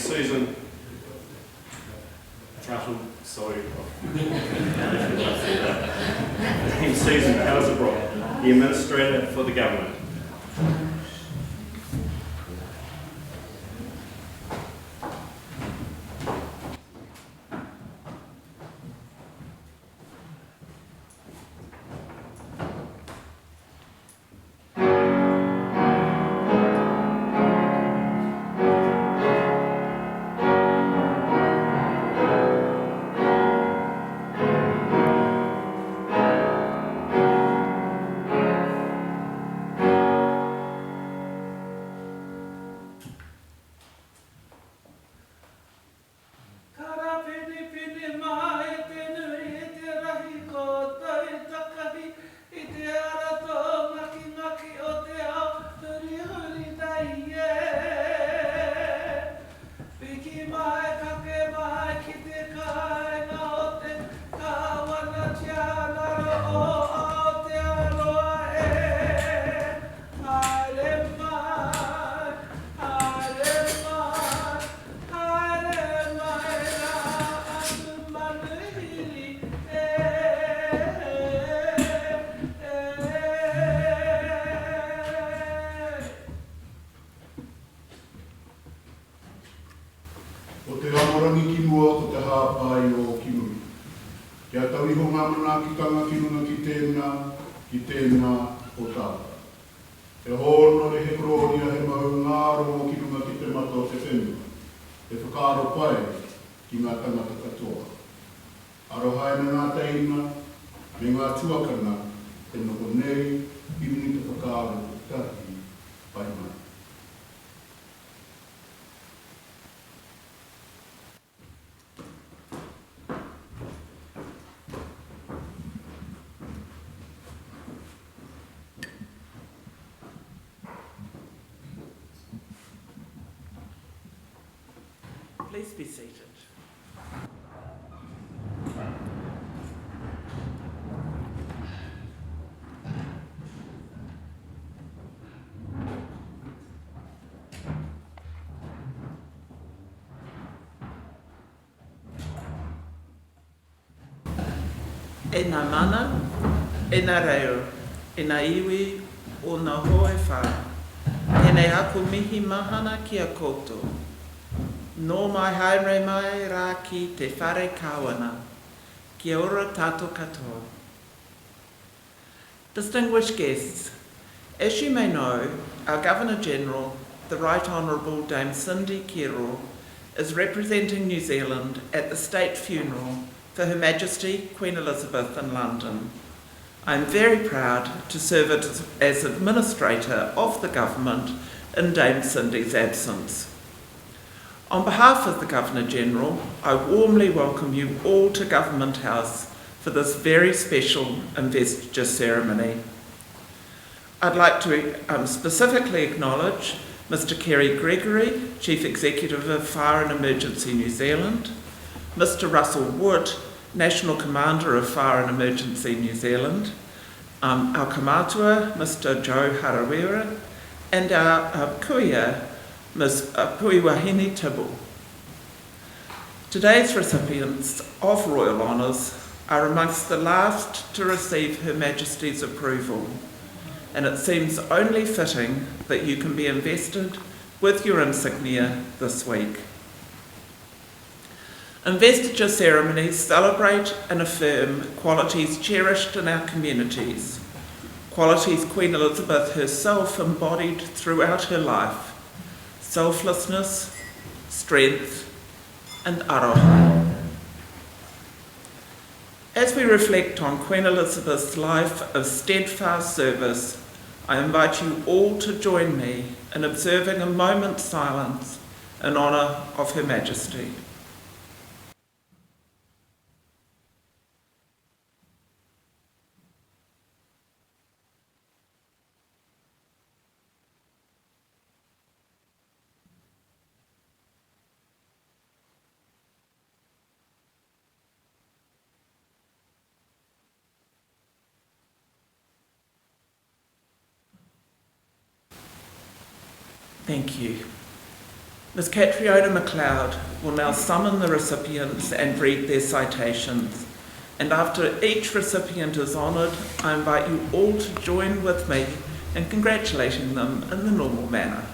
Susan Truttle, sorry. Dame Susan Houserbrook, the Administrator for the Government. Please be seated. E nā mana, e nā reo, e nā iwi o nā hoe whā. E nei aku mihi mahana ki a koutou. Nō mai haere mai rā ki te whare kāwana, kia ora tātou katoa. Distinguished guests, as you may know, our Governor-General, the Right Honourable Dame Cindy Kero, is representing New Zealand at the state funeral for Her Majesty Queen Elizabeth in London. I am very proud to serve as Administrator of the Government in Dame Cindy's absence. On behalf of the Governor-General, I warmly welcome you all to Government House for this very special investiture ceremony. I'd like to specifically acknowledge Mr. Kerry Gregory, Chief Executive of Fire and Emergency New Zealand, Mr. Russell Wood, National Commander of Fire and Emergency New Zealand, our Kamatua, Mr. Joe Harawira, and our kuia, Ms. Puiwahine Tibble. Today's recipients of Royal Honours are amongst the last to receive Her Majesty's approval, and it seems only fitting that you can be invested with your insignia this week. Investiture ceremonies celebrate and affirm qualities cherished in our communities, qualities Queen Elizabeth herself embodied throughout her life: selflessness, strength, and aroha. As we reflect on Queen Elizabeth's life of steadfast service, I invite you all to join me in observing a moment's silence in honour of Her Majesty. Thank you. Ms. Catriona MacLeod will now summon the recipients and read their citations. And after each recipient is honoured, I invite you all to join with me in congratulating them in the normal manner.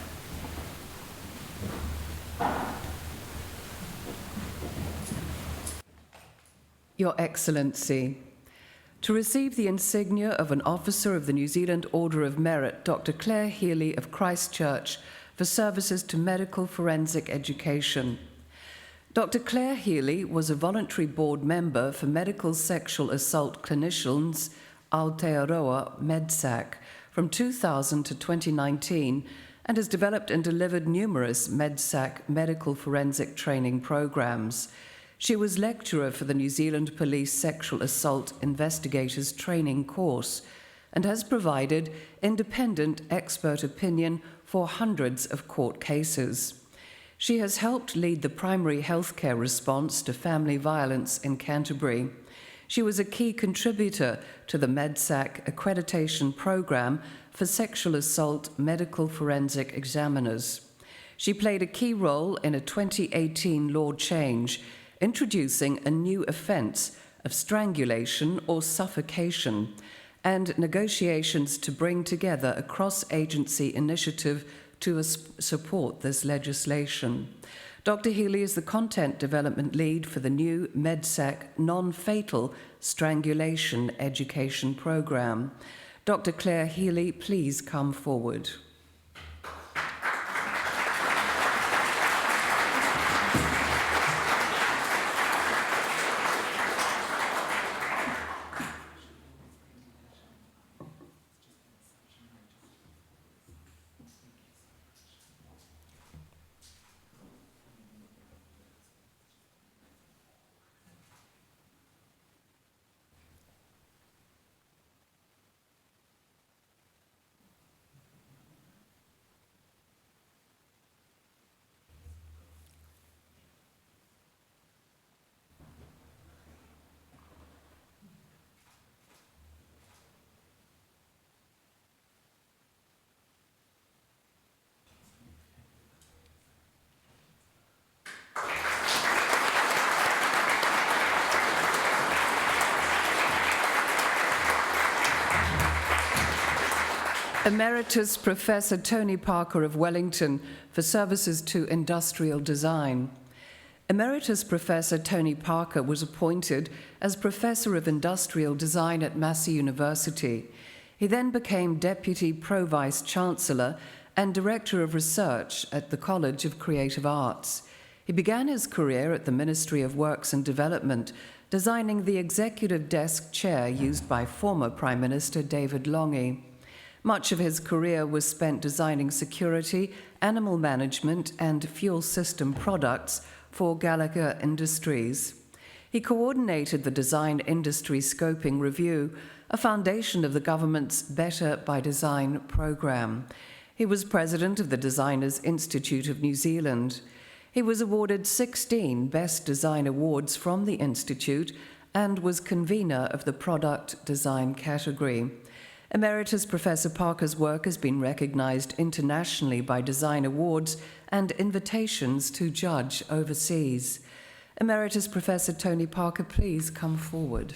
Your Excellency, to receive the insignia of an Officer of the New Zealand Order of Merit, Dr. Claire Healey of Christchurch, for services to medical forensic education. Dr. Claire Healey was a voluntary board member for Medical Sexual Assault Clinicians, Aotearoa MedSac, from 2000 to 2019, and has developed and delivered numerous MedSac medical forensic training programs. She was lecturer for the New Zealand Police Sexual Assault Investigators Training course and has provided independent expert opinion for hundreds of court cases. She has helped lead the primary healthcare response to family violence in Canterbury. She was a key contributor to the MedSac accreditation program for sexual assault medical forensic examiners. She played a key role in a 2018 law change introducing a new offence of strangulation or suffocation, and negotiations to bring together a cross-agency initiative to support this legislation. Dr. Healey is the content development lead for the new MedSac non-fatal strangulation education programme. Dr. Claire Healey, please come forward. Emeritus Professor Tony Parker of Wellington for services to industrial design. Emeritus Professor Tony Parker was appointed as Professor of Industrial Design at Massey University. He then became Deputy Pro-Vice Chancellor and Director of Research at the College of Creative Arts. He began his career at the Ministry of Works and Development, designing the executive desk chair used by former Prime Minister David Lange. Much of his career was spent designing security, animal management, and fuel system products for Gallagher Industries. He coordinated the Design Industry Scoping Review, a foundation of the government's Better by Design programme. He was president of the Designers Institute of New Zealand. He was awarded 16 Best Design Awards from the Institute and was convener of the Product Design category. Emeritus Professor Parker's work has been recognised internationally by design awards and invitations to judge overseas. Emeritus Professor Tony Parker, please come forward.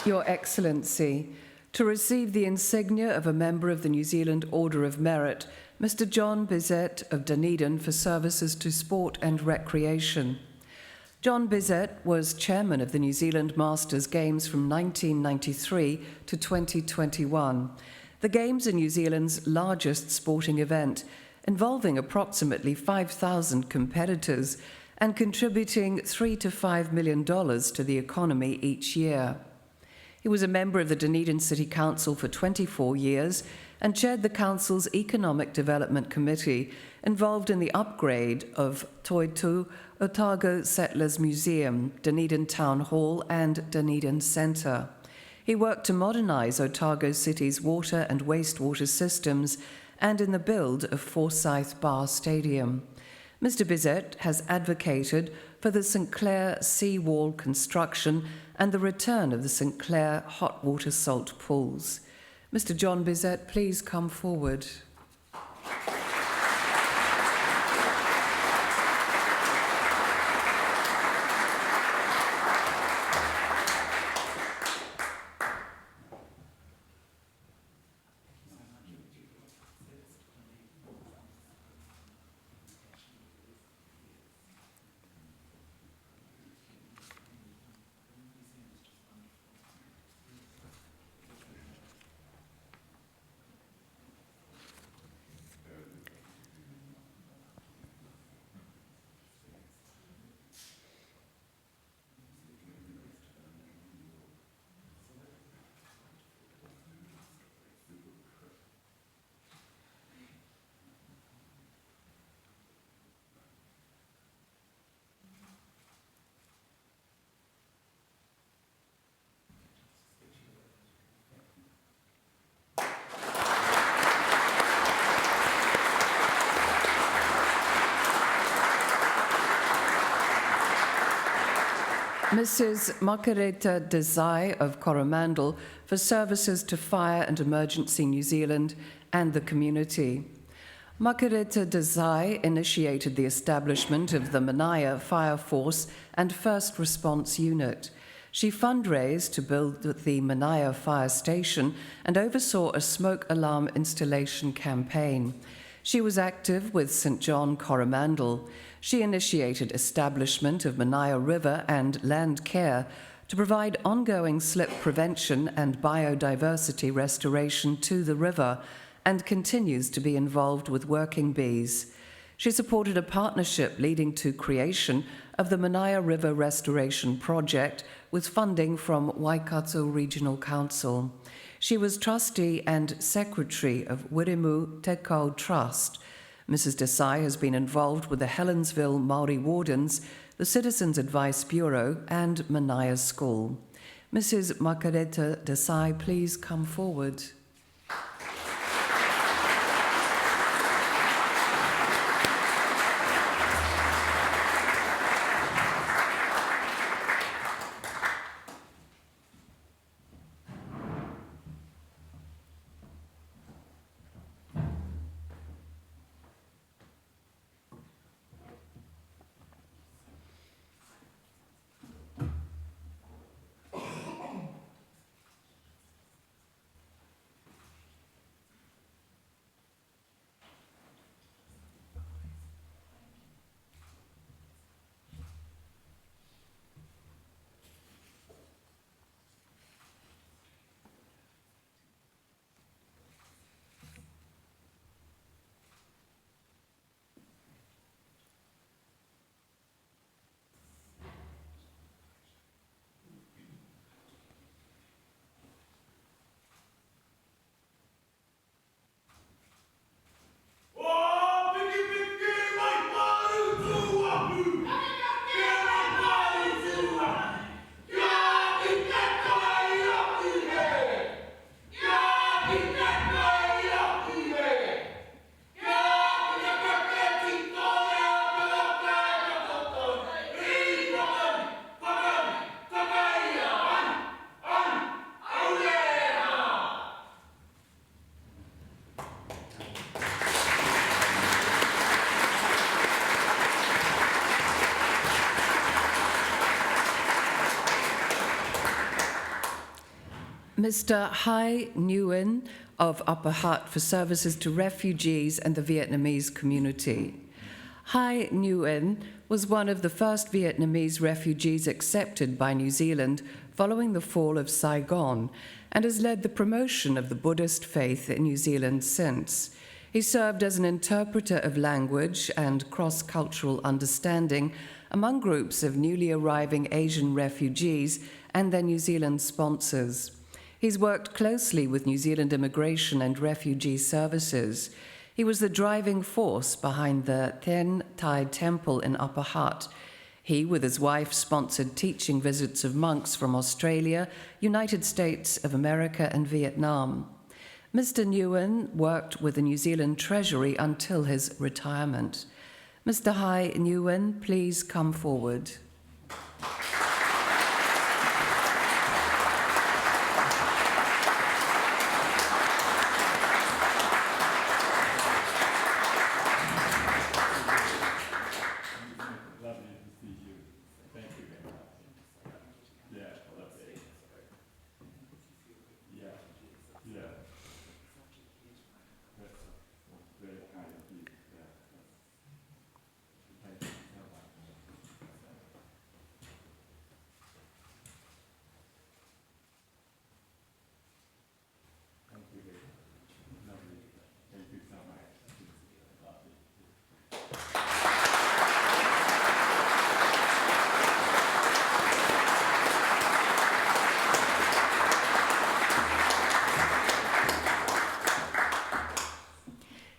Your Excellency, to receive the insignia of a member of the New Zealand Order of Merit, Mr. John Bessette of Dunedin for services to sport and recreation. John Bessette was chairman of the New Zealand Masters Games from 1993 to 2021. The Games are New Zealand's largest sporting event, involving approximately 5,000 competitors and contributing $3 to $5 million to the economy each year. He was a member of the Dunedin City Council for 24 years and chaired the Council's Economic Development Committee, involved in the upgrade of Toitu, Otago Settlers Museum, Dunedin Town Hall and Dunedin Centre. He worked to modernise Otago City's water and wastewater systems and in the build of Forsyth Bar Stadium. Mr. Bessette has advocated for the St Clair seawall construction and the return of the St Clair hot water salt pools. Mr. John Bessette, please come forward. Mrs. Margareta Desai of Coromandel for services to Fire and Emergency New Zealand and the community. Margareta Desai initiated the establishment of the Manaia Fire Force and First Response Unit. She fundraised to build the Manaia Fire Station and oversaw a smoke alarm installation campaign. She was active with St John Coromandel. She initiated establishment of Manaia River and land care to provide ongoing slip prevention and biodiversity restoration to the river, and continues to be involved with working bees. She supported a partnership leading to creation of the Manaia River Restoration Project with funding from Waikato Regional Council. She was trustee and secretary of Wirimu Tekau Trust. Mrs. Desai has been involved with the Helensville Māori Wardens, the Citizens Advice Bureau and Manaia School. Mrs. Margareta Desai, please come forward. Mr. Nguyen of Upper Hutt for services to refugees and the Vietnamese community. Nguyen was one of the first Vietnamese refugees accepted by New Zealand following the fall of Saigon and has led the promotion of the Buddhist faith in New Zealand since. He served as an interpreter of language and cross-cultural understanding among groups of newly arriving Asian refugees and their New Zealand sponsors. He's worked closely with New Zealand Immigration and Refugee Services. He was the driving force behind the Then Thai Temple in Upper Hutt. He, with his wife, sponsored teaching visits of monks from Australia, United States of America, and Vietnam. Mr. Nguyen worked with the New Zealand Treasury until his retirement. Mr. Hai Nguyen, please come forward.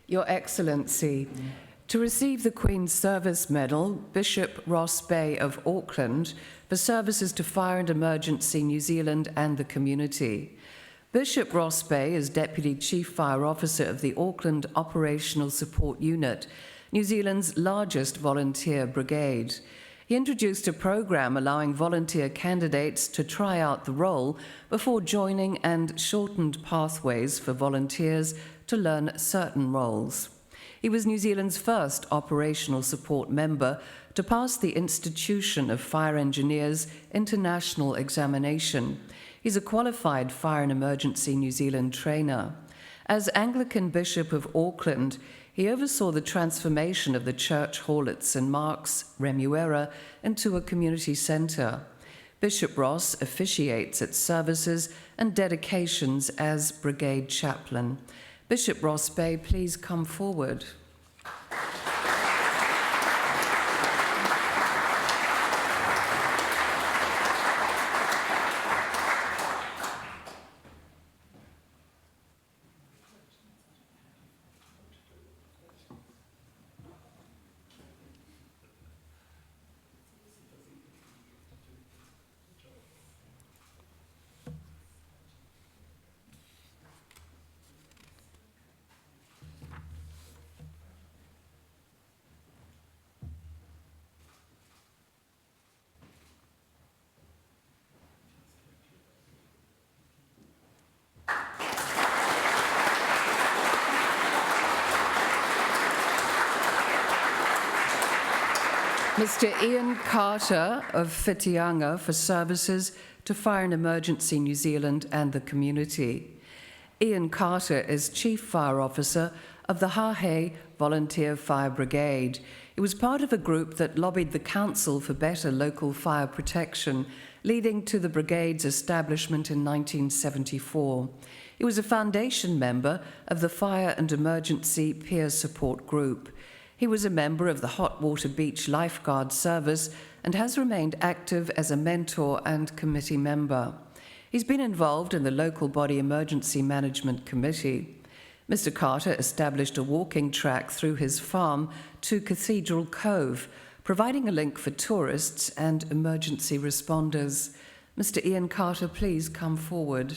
Your Excellency, to receive the Queen's Service Medal, Bishop Ross Bay of Auckland, for services to Fire and Emergency New Zealand and the community. Bishop Ross Bay is Deputy Chief Fire Officer of the Auckland Operational Support Unit, New Zealand's largest volunteer brigade. He introduced a program allowing volunteer candidates to try out the role before joining and shortened pathways for volunteers to learn certain roles. He was New Zealand's first operational support member to pass the Institution of Fire Engineers international examination. He's a qualified Fire and Emergency New Zealand trainer. As Anglican Bishop of Auckland, he oversaw the transformation of the church hall at St Mark's, Remuera, into a community centre. Bishop Ross officiates at services and dedications as brigade chaplain. Bishop Ross Bay, please come forward. Mr. Ian Carter of Whitianga for services to Fire and Emergency New Zealand and the community. Ian Carter is Chief Fire Officer of the Hahei Volunteer Fire Brigade. He was part of a group that lobbied the Council for better local fire protection, leading to the brigade's establishment in 1974. He was a foundation member of the Fire and Emergency Peer Support Group. He was a member of the Hot Water Beach Lifeguard Service and has remained active as a mentor and committee member. He's been involved in the local body emergency management committee. Mr. Carter established a walking track through his farm to Cathedral Cove, providing a link for tourists and emergency responders. Mr. Ian Carter, please come forward.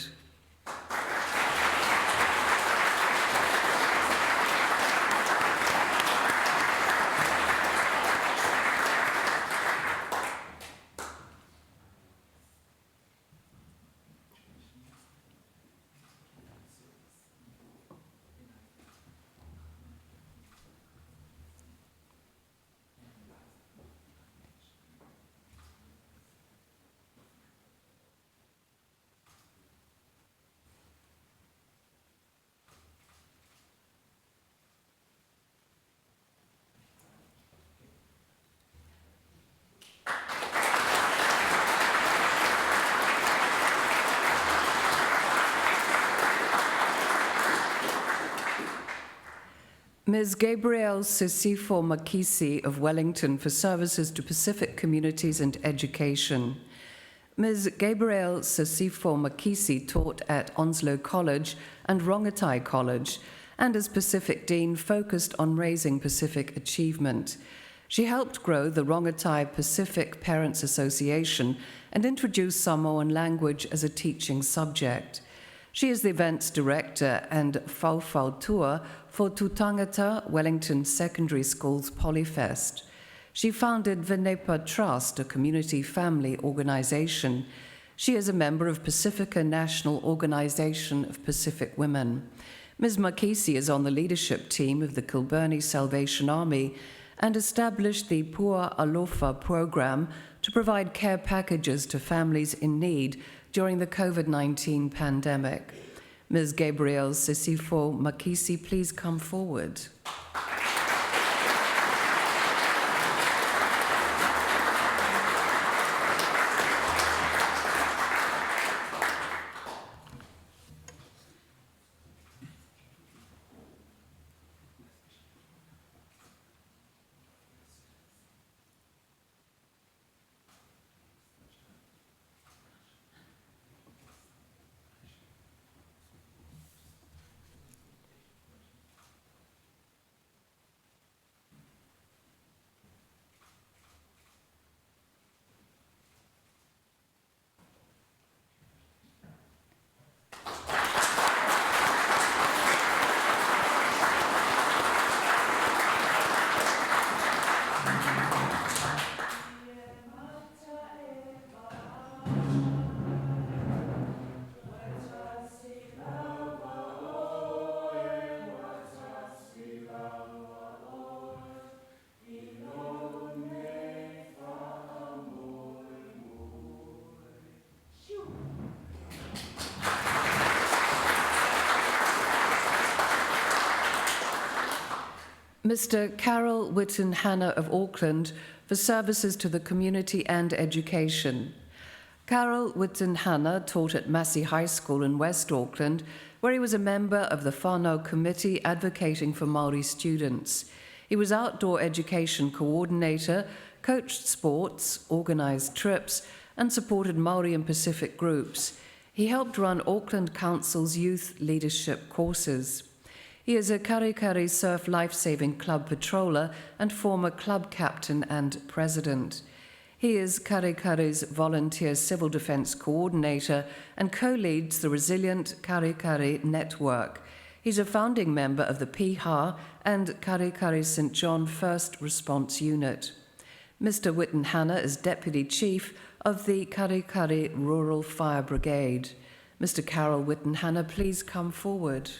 Ms. Gabriele Makisi of Wellington for services to Pacific communities and education. Ms. Gabriele Makisi taught at Onslow College and Rongotai College, and as Pacific Dean focused on raising Pacific achievement. She helped grow the Rongotai Pacific Parents Association and introduce Samoan language as a teaching subject. She is the events director and whauwhautua for Tūtangata Wellington Secondary School's Polyfest. She founded Venepa Trust, a community family organisation. She is a member of Pacifica National Organisation of Pacific Women. Ms. Makisi is on the leadership team of the Kilbirnie Salvation Army and established the Pua Alofa program to provide care packages to families in need during the COVID-19 pandemic. Ms. Gabriele Makisi, please come forward. Mr. Carol Witten of Auckland for services to the community and education. Carol Witten taught at Massey High School in West Auckland, where he was a member of the whānau committee advocating for Māori students. He was outdoor education coordinator, coached sports, organised trips, and supported Māori and Pacific groups. He helped run Auckland Council's youth leadership courses. He is a Karikari Surf Lifesaving Club patroller and former club captain and president. He is Karikari's volunteer civil defence coordinator and co-leads the Resilient Karikari Network. He's a founding member of the Piha and Karikari St John First Response Unit. Mr. Witten is Deputy Chief of the Karikari Rural Fire Brigade. Mr. Carol Witten please come forward.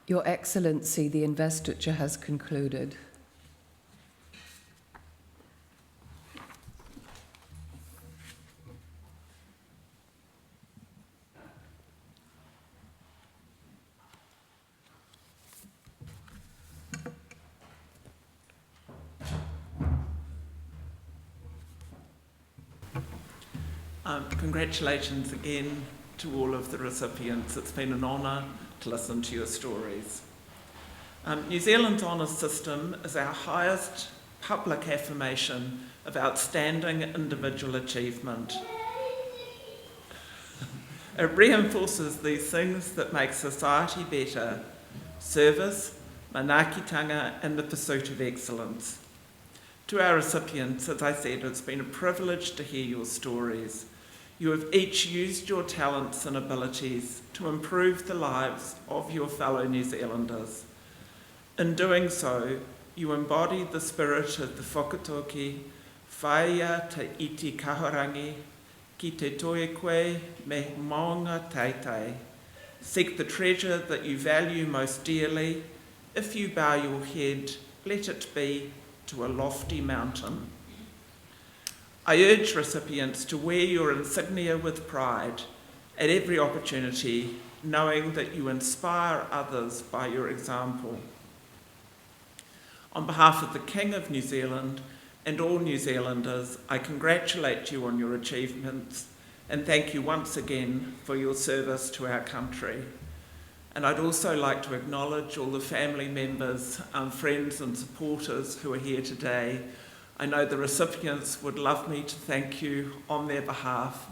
Your Excellency, the investiture has concluded. Congratulations again to all of the recipients. It's been an honour to listen to your stories. New Zealand's honours system is our highest public affirmation of outstanding individual achievement. It reinforces these things that make society better: service, manaakitanga, and the pursuit of excellence. To our recipients, as I said, it's been a privilege to hear your stories. You have each used your talents and abilities to improve the lives of your fellow New Zealanders. In doing so, you embody the spirit of the whakatoki, whaia te iti kahorangi, ki te toe koe me maunga taitai. Seek the treasure that you value most dearly. If you bow your head, let it be to a lofty mountain. I urge recipients to wear your insignia with pride at every opportunity, knowing that you inspire others by your example. On behalf of the King of New Zealand and all New Zealanders, I congratulate you on your achievements and thank you once again for your service to our country. And I'd also like to acknowledge all the family members, friends and supporters who are here today. I know the recipients would love me to thank you on their behalf,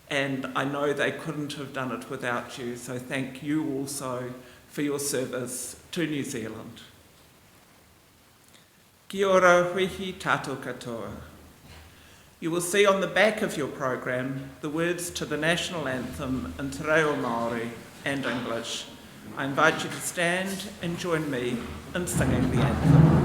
and I know they couldn't have done it without you, so thank you also for your service to New Zealand. Kia ora hui tātou katoa. You will see on the back of your program the words to the national anthem in Te Reo Māori and English. I invite you to stand and join me in singing the anthem.